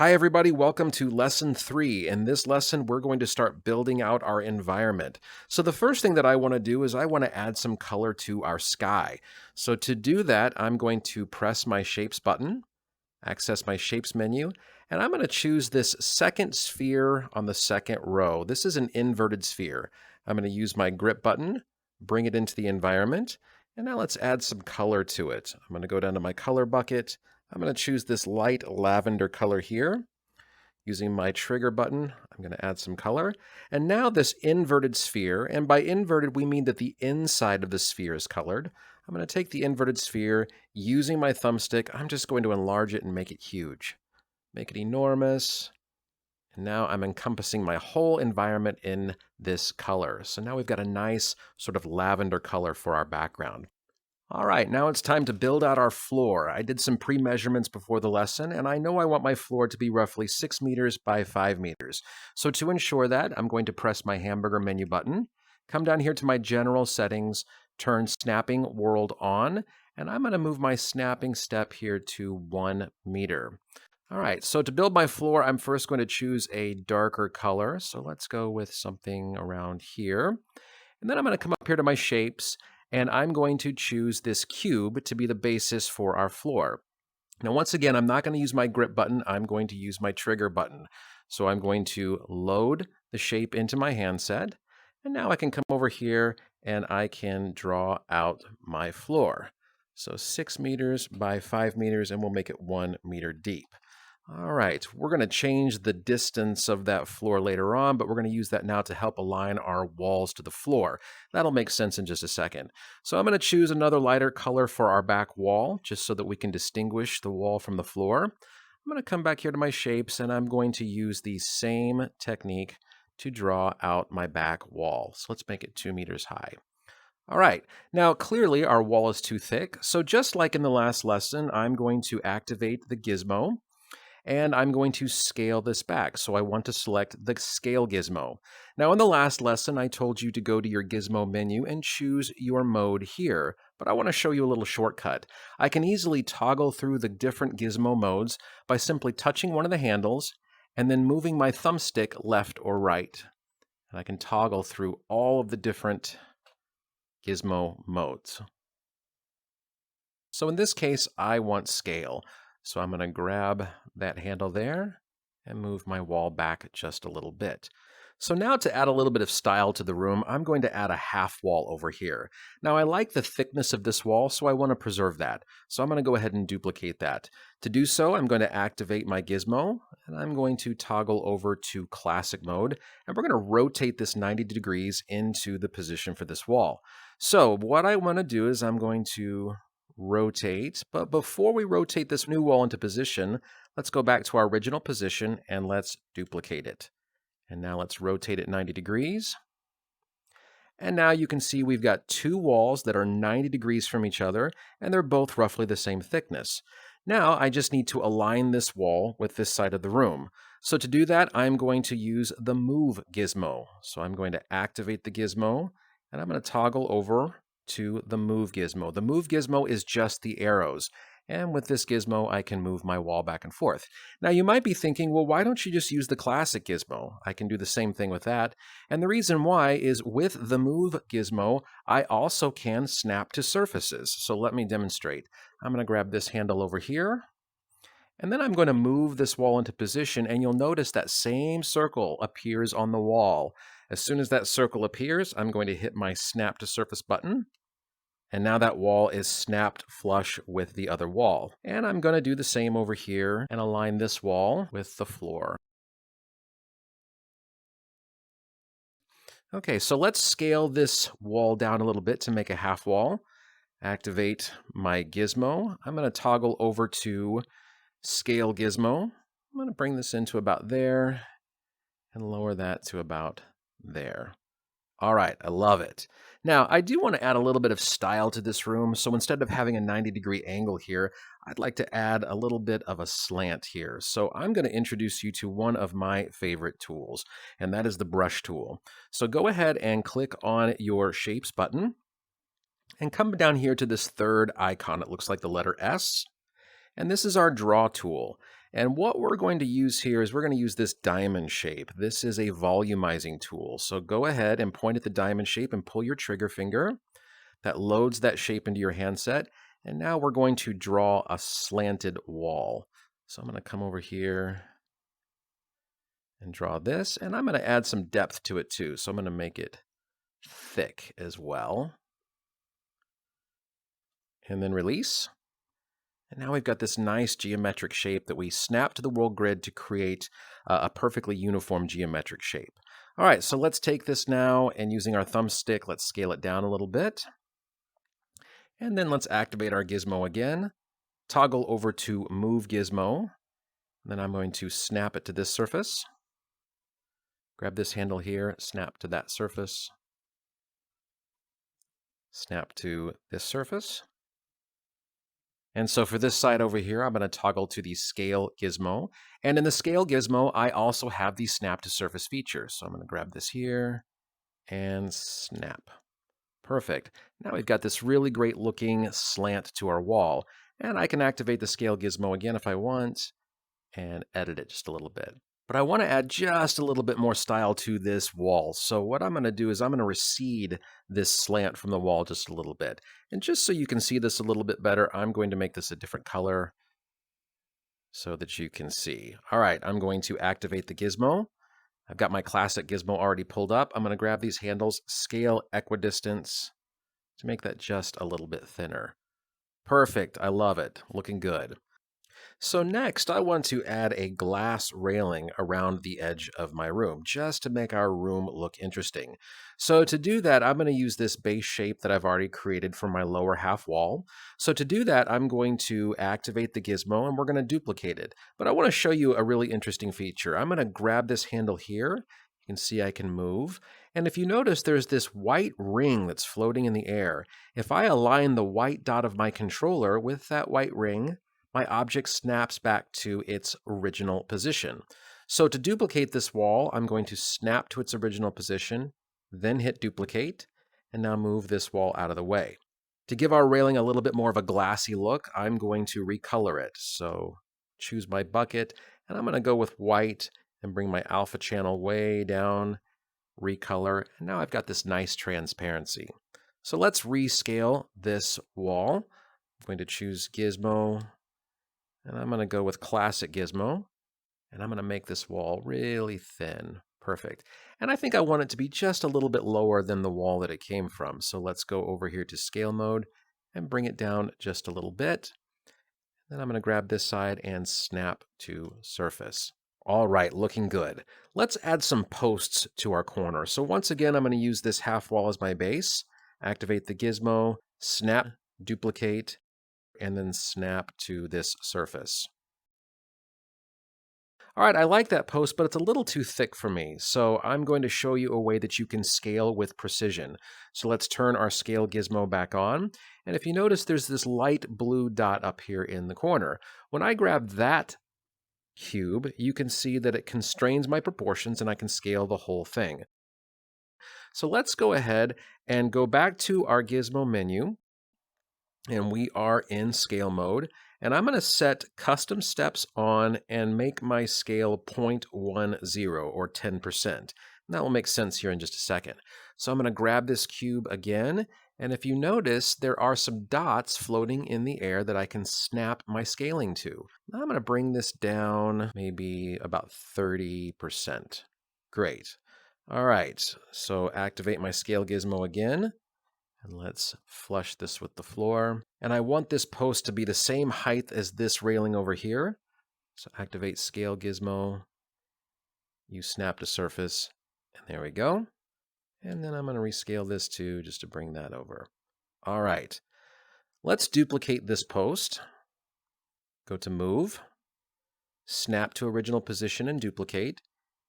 Hi everybody, welcome to lesson 3. In this lesson, we're going to start building out our environment. So the first thing that I want to do is I want to add some color to our sky. So to do that, I'm going to press my Shapes button, access my Shapes menu, and I'm going to choose this second sphere on the second row. This is an inverted sphere. I'm going to use my grip button, bring it into the environment, and now let's add some color to it. I'm going to go down to my color bucket. I'm going to choose this light lavender color here. Using my trigger button, I'm going to add some color. And now this inverted sphere, and by inverted we mean that the inside of the sphere is colored. I'm going to take the inverted sphere, using my thumbstick, I'm just going to enlarge it and make it huge. Make it enormous. And now I'm encompassing my whole environment in this color. So now we've got a nice sort of lavender color for our background. All right, now it's time to build out our floor. I did some pre-measurements before the lesson, and I know I want my floor to be roughly 6 meters by 5 meters. So to ensure that, I'm going to press my hamburger menu button, come down here to my general settings, turn snapping world on, and I'm going to move my snapping step here to 1 meter. All right, so to build my floor, I'm first going to choose a darker color. So let's go with something around here. And then I'm going to come up here to my shapes, and I'm going to choose this cube to be the basis for our floor. Now, once again, I'm not going to use my grip button. I'm going to use my trigger button. So I'm going to load the shape into my handset. And now I can come over here and I can draw out my floor. So 6 meters by 5 meters, and we'll make it 1 meter deep. All right, we're going to change the distance of that floor later on, but we're going to use that now to help align our walls to the floor. That'll make sense in just a second. So I'm going to choose another lighter color for our back wall, just so that we can distinguish the wall from the floor. I'm going to come back here to my shapes, and I'm going to use the same technique to draw out my back wall. So let's make it 2 meters high. All right, now clearly our wall is too thick, so just like in the last lesson, I'm going to activate the gizmo. And I'm going to scale this back. So I want to select the scale gizmo. Now in the last lesson, I told you to go to your gizmo menu and choose your mode here, but I want to show you a little shortcut. I can easily toggle through the different gizmo modes by simply touching one of the handles and then moving my thumbstick left or right. And I can toggle through all of the different gizmo modes. So in this case, I want scale. So I'm going to grab that handle there and move my wall back just a little bit. So now to add a little bit of style to the room, I'm going to add a half wall over here. Now I like the thickness of this wall, so I want to preserve that. So I'm going to go ahead and duplicate that. To do so, I'm going to activate my gizmo, and I'm going to toggle over to classic mode, and we're going to rotate this 90 degrees into the position for this wall. So what I want to do is I'm going to rotate, but before we rotate this new wall into position, let's go back to our original position and let's duplicate it. And now let's rotate it 90 degrees. And now you can see we've got two walls that are 90 degrees from each other, and they're both roughly the same thickness. Now I just need to align this wall with this side of the room. So to do that, I'm going to use the Move gizmo. So I'm going to activate the gizmo, and I'm going to toggle over to the Move gizmo. The Move gizmo is just the arrows. And with this gizmo, I can move my wall back and forth. Now you might be thinking, well, why don't you just use the classic gizmo? I can do the same thing with that. And the reason why is with the Move gizmo, I also can snap to surfaces. So let me demonstrate. I'm going to grab this handle over here. And then I'm going to move this wall into position, and you'll notice that same circle appears on the wall. As soon as that circle appears, I'm going to hit my Snap to Surface button. And now that wall is snapped flush with the other wall. And I'm going to do the same over here and align this wall with the floor. Okay, so let's scale this wall down a little bit to make a half wall. Activate my gizmo. I'm going to toggle over to Scale Gizmo. I'm going to bring this into about there and lower that to about there. All right, I love it. Now, I do want to add a little bit of style to this room, so instead of having a 90-degree angle here, I'd like to add a little bit of a slant here. So I'm going to introduce you to one of my favorite tools, and that is the brush tool. So go ahead and click on your Shapes button, and come down here to this third icon. It looks like the letter S, and this is our Draw tool. And what we're going to use here is we're going to use this diamond shape. This is a volumizing tool. So go ahead and point at the diamond shape and pull your trigger finger. That loads that shape into your handset. And now we're going to draw a slanted wall. So I'm going to come over here and draw this. And I'm going to add some depth to it too. So I'm going to make it thick as well. And then release. And now we've got this nice geometric shape that we snap to the world grid to create a perfectly uniform geometric shape. All right, so let's take this now and using our thumbstick, let's scale it down a little bit. And then let's activate our gizmo again. Toggle over to Move Gizmo. Then I'm going to snap it to this surface. Grab this handle here, snap to that surface. Snap to this surface. And so for this side over here, I'm going to toggle to the Scale Gizmo. And in the Scale Gizmo, I also have the Snap to Surface feature. So I'm going to grab this here and snap. Perfect. Now we've got this really great looking slant to our wall. And I can activate the Scale Gizmo again if I want and edit it just a little bit. But I want to add just a little bit more style to this wall. So what I'm going to do is I'm going to recede this slant from the wall just a little bit. And just so you can see this a little bit better, I'm going to make this a different color so that you can see. All right, I'm going to activate the gizmo. I've got my classic gizmo already pulled up. I'm going to grab these handles, scale equidistance to make that just a little bit thinner. Perfect. I love it. Looking good. So next, I want to add a glass railing around the edge of my room, just to make our room look interesting. So to do that, I'm going to use this base shape that I've already created for my lower half wall. So to do that, I'm going to activate the gizmo and we're going to duplicate it. But I want to show you a really interesting feature. I'm going to grab this handle here. You can see I can move. And if you notice, there's this white ring that's floating in the air. If I align the white dot of my controller with that white ring, my object snaps back to its original position. So to duplicate this wall, I'm going to snap to its original position, then hit duplicate, and now move this wall out of the way. To give our railing a little bit more of a glassy look, I'm going to recolor it. So choose my bucket, and I'm going to go with white and bring my alpha channel way down, recolor, and now I've got this nice transparency. So let's rescale this wall. I'm going to choose Gizmo, and I'm going to go with Classic Gizmo, and I'm going to make this wall really thin. Perfect. And I think I want it to be just a little bit lower than the wall that it came from. So let's go over here to Scale Mode and bring it down just a little bit. Then I'm going to grab this side and snap to Surface. All right, looking good. Let's add some posts to our corner. So once again, I'm going to use this half wall as my base. Activate the gizmo, snap, duplicate, and then snap to this surface. All right, I like that post, but it's a little too thick for me. So I'm going to show you a way that you can scale with precision. So let's turn our scale gizmo back on. And if you notice, there's this light blue dot up here in the corner. When I grab that cube, you can see that it constrains my proportions and I can scale the whole thing. So let's go ahead and go back to our gizmo menu. And we are in scale mode. And I'm going to set custom steps on and make my scale 0.10 or 10%. And that will make sense here in just a second. So I'm going to grab this cube again. And if you notice, there are some dots floating in the air that I can snap my scaling to. Now I'm going to bring this down maybe about 30%. Great. All right, so activate my scale gizmo again. And let's flush this with the floor. And I want this post to be the same height as this railing over here. So activate Scale Gizmo. You snap to surface. And there we go. And then I'm going to rescale this too, just to bring that over. All right. Let's duplicate this post. Go to Move. Snap to original position and duplicate.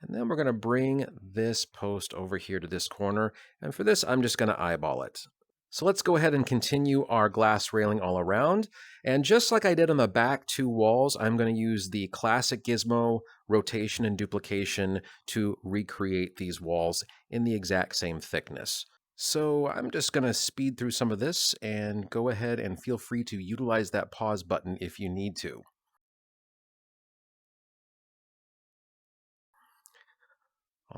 And then we're going to bring this post over here to this corner. And for this, I'm just going to eyeball it. So let's go ahead and continue our glass railing all around. And just like I did on the back two walls, I'm going to use the classic gizmo rotation and duplication to recreate these walls in the exact same thickness. So I'm just going to speed through some of this and go ahead and feel free to utilize that pause button if you need to.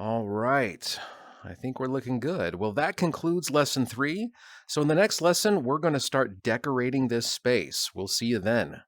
All right. I think we're looking good. Well, that concludes lesson 3. So in the next lesson, we're going to start decorating this space. We'll see you then.